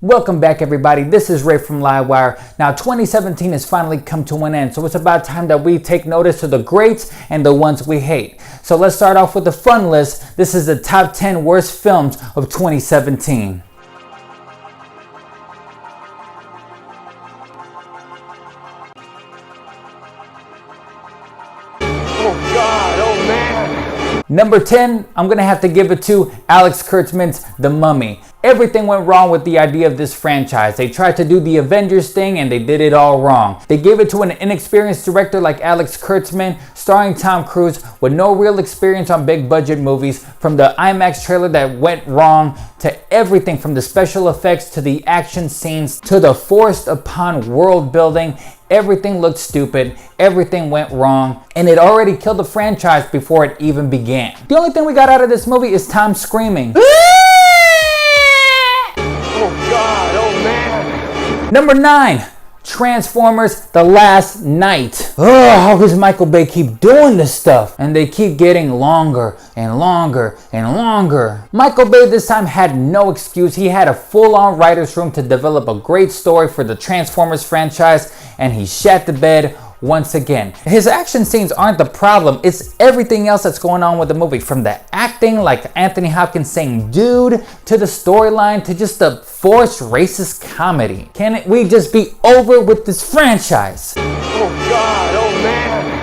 Welcome back, everybody. This is Ray from LiveWire. Now, 2017 has finally come to an end, so it's about time that we take notice of the greats and the ones we hate. So let's start off with the fun list. This is the top 10 worst films of 2017. Oh God, oh man. Number 10, I'm gonna have to give it to Alex Kurtzman's The Mummy. Everything went wrong with the idea of this franchise. They tried to do the Avengers thing and they did it all wrong. They gave it to an inexperienced director like Alex Kurtzman, starring Tom Cruise with no real experience on big budget movies. From the IMAX trailer that went wrong, to everything from the special effects to the action scenes to the forced upon world building. Everything looked stupid, everything went wrong, and it already killed the franchise before it even began. The only thing we got out of this movie is Tom screaming. Oh God, oh man. Number 9, Transformers: The Last Knight. Ugh, how does Michael Bay keep doing this stuff? And they keep getting longer and longer and longer. Michael Bay this time had no excuse. He had a full-on writer's room to develop a great story for the Transformers franchise, and he shat the bed once again. His action scenes aren't the problem, it's everything else that's going on with the movie. From the acting, like Anthony Hopkins saying dude, to the storyline, to just the forced racist comedy. Can we just be over with this franchise? Oh God, oh man.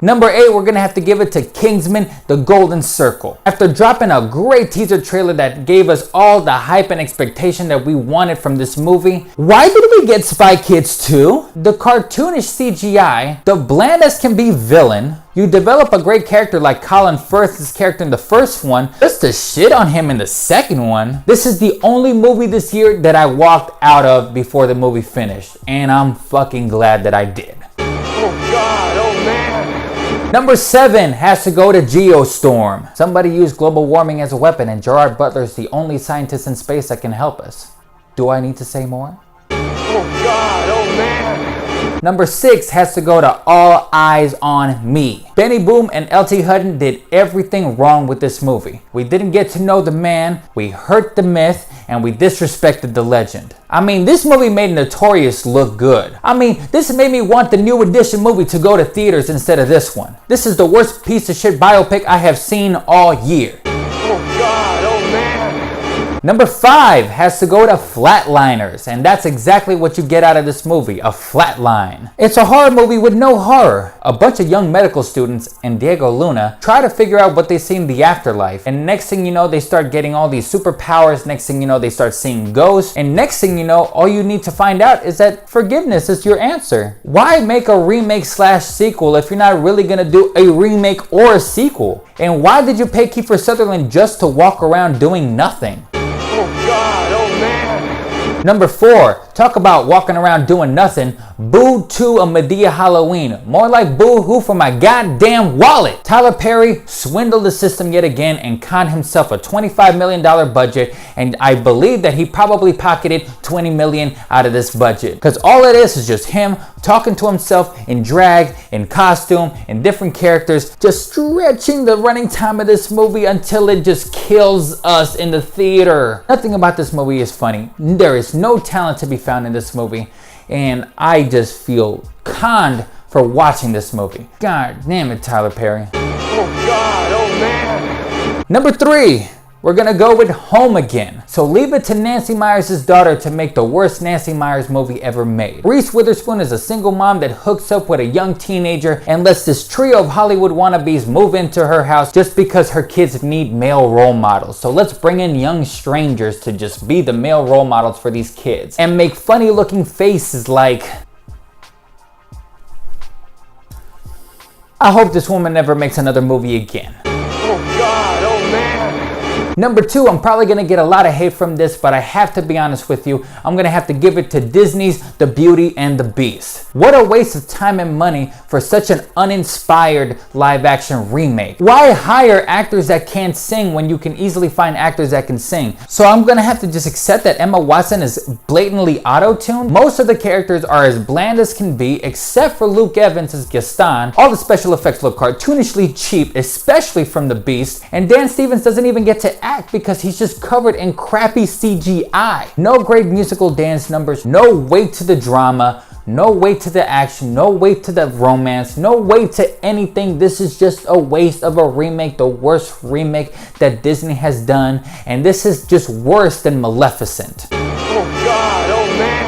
Number 8, we're gonna have to give it to Kingsman: The Golden Circle. After dropping a great teaser trailer that gave us all the hype and expectation that we wanted from this movie, why did we get Spy Kids 2? The cartoonish CGI, the bland as can be villain, you develop a great character like Colin Firth's character in the first one, just to shit on him in the second one. This is the only movie this year that I walked out of before the movie finished, and I'm fucking glad that I did. Oh God, oh man. Number 7 has to go to Geostorm. Somebody used global warming as a weapon, and Gerard Butler is the only scientist in space that can help us. Do I need to say more? Oh God, oh man. Number 6 has to go to All Eyes on Me. Benny Boom and L.T. Hutton did everything wrong with this movie. We didn't get to know the man, we hurt the myth, and we disrespected the legend. I mean, this movie made Notorious look good. I mean, this made me want the new edition movie to go to theaters instead of this one. This is the worst piece of shit biopic I have seen all year. Oh God, oh man. Number 5 has to go to Flatliners, and that's exactly what you get out of this movie, a flatline. It's a horror movie with no horror. A bunch of young medical students and Diego Luna try to figure out what they see in the afterlife, and next thing you know, they start getting all these superpowers. Next thing you know, they start seeing ghosts, and next thing you know, all you need to find out is that forgiveness is your answer. Why make a remake / sequel if you're not really gonna do a remake or a sequel? And why did you pay Kiefer Sutherland just to walk around doing nothing? Oh God, oh man. Number 4, talk about walking around doing nothing. Boo 2: A Madea Halloween. More like boo-hoo for my goddamn wallet. Tyler Perry swindled the system yet again and conned himself a $25 million budget, and I believe that he probably pocketed $20 million out of this budget. Because all it is just him talking to himself in drag, in costume, in different characters, just stretching the running time of this movie until it just kills us in the theater. Nothing about this movie is funny. There is no talent to be found in this movie, and I just feel conned for watching this movie. God damn it, Tyler Perry. Oh God, oh man. Number 3, we're gonna go with Home Again. So leave it to Nancy Meyers' daughter to make the worst Nancy Meyers movie ever made. Reese Witherspoon is a single mom that hooks up with a young teenager and lets this trio of Hollywood wannabes move into her house just because her kids need male role models. So let's bring in young strangers to just be the male role models for these kids and make funny looking faces like... I hope this woman never makes another movie again. Oh God, oh man. Number 2, I'm probably gonna get a lot of hate from this, but I have to be honest with you. I'm gonna have to give it to Disney's The Beauty and the Beast. What a waste of time and money for such an uninspired live action remake. Why hire actors that can't sing when you can easily find actors that can sing? So I'm gonna have to just accept that Emma Watson is blatantly auto-tuned. Most of the characters are as bland as can be, except for Luke Evans as Gaston. All the special effects look cartoonishly cheap, especially from the Beast, and Dan Stevens doesn't even get to act because he's just covered in crappy CGI. No great musical dance numbers, no weight to the drama, no weight to the action, no weight to the romance, no weight to anything. This is just a waste of a remake, the worst remake that Disney has done, and this is just worse than Maleficent. Oh God, oh man.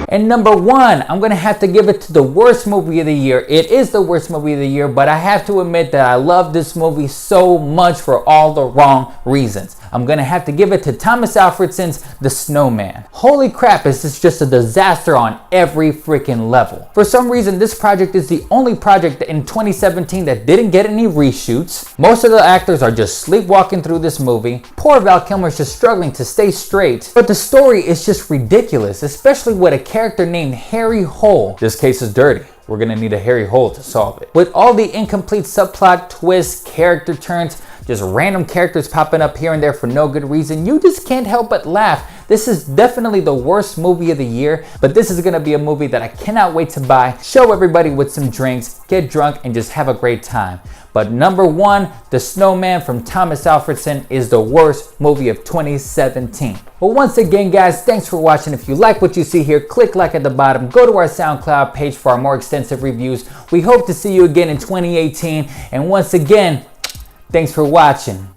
And number one, I'm gonna have to give it to the worst movie of the year. It is the worst movie of the year, but I have to admit that I love this movie so much for all the wrong reasons. I'm gonna have to give it to Thomas Alfredson's The Snowman. Holy crap, is this just a disaster on every freaking level. For some reason, this project is the only project in 2017 that didn't get any reshoots. Most of the actors are just sleepwalking through this movie. Poor Val Kilmer's just struggling to stay straight. But the story is just ridiculous, especially with a character named Harry Hole. This case is dirty. We're gonna need a Harry Hole to solve it. With all the incomplete subplot, twists, character turns, just random characters popping up here and there for no good reason, you just can't help but laugh. This is definitely the worst movie of the year, but this is gonna be a movie that I cannot wait to buy, show everybody with some drinks, get drunk, and just have a great time. But number one, The Snowman from Thomas Alfredson is the worst movie of 2017. Well, once again, guys, thanks for watching. If you like what you see here, click like at the bottom. Go to our SoundCloud page for our more extensive reviews. We hope to see you again in 2018. And once again, thanks for watching.